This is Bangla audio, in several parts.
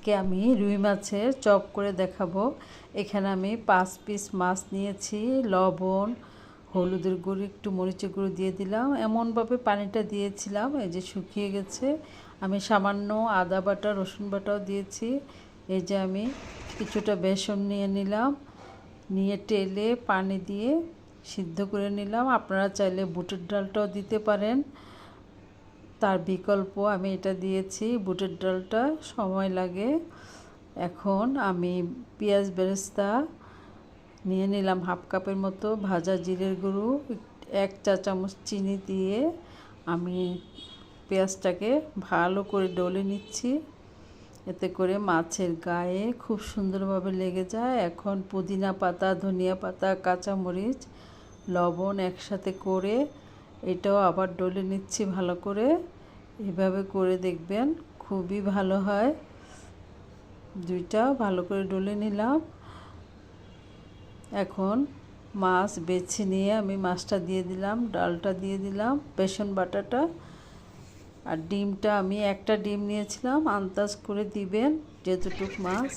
আজকে আমি রুই মাছের চপ করে দেখাবো। এখানে আমি 5 পিস মাছ নিয়েছি। লবণ, হলুদের গুঁড়ো, একটু মরিচের গুঁড়ো দিয়ে দিলাম। এমনভাবে পানিটা দিয়েছিলাম এই যে শুকিয়ে গেছে। আমি সামান্য আদা বাটা, রসুন বাটাও দিয়েছি। এই যে আমি কিছুটা বেসন নিয়ে নিলাম, নিয়ে টেলে পানি দিয়ে সিদ্ধ করে নিলাম। আপনারা চাইলে বুটের ডালটাও দিতে পারেন, তার বিকল্প আমি এটা দিয়েছি। বুটের ডালটা সময় লাগে। এখন আমি পেঁয়াজ বেরেস্তা নিয়ে নিলাম হাফ কাপের মতো, ভাজা জিরের গুঁড়ো, 1 চা চামচ চিনি দিয়ে আমি পেঁয়াজটাকে ভালো করে ডলে নিচ্ছি, এতে করে মাছের গায়ে খুব সুন্দরভাবে লেগে যায়। এখন পুদিনা পাতা, ধনিয়া পাতা, কাঁচামরিচ, লবণ একসাথে করে এটাও আবার ডলে নিচ্ছি ভালো করে। এভাবে করে দেখবেন খুবই ভালো হয়। দুইটা ভালো করে ডলে নিলাম। এখন মাছ বেছে নিয়ে আমি মাছটা দিয়ে দিলাম, ডালটা দিয়ে দিলাম, বেসন বাটাটা আর ডিমটা আমি একটা ডিম নিয়েছিলাম, আন্দাজ করে দিবেন যেতটুকু মাছ।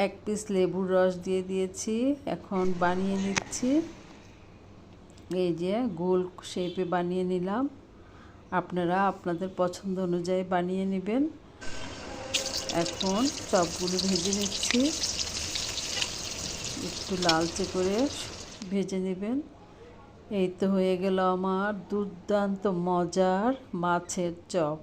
1 পিস লেবুর রস দিয়ে দিয়েছি। এখন বানিয়ে নিচ্ছি। এই যে গোল শেপে বানিয়ে নিলাম। আপনারা আপনাদের পছন্দ অনুযায়ী বানিয়ে নেবেন। এখন চপগুলো ভেজে নিচ্ছি, একটু লালচে করে ভেজে নেবেন। এই তো হয়ে গেল আমার দুর্দান্ত মজার মাছের চপ।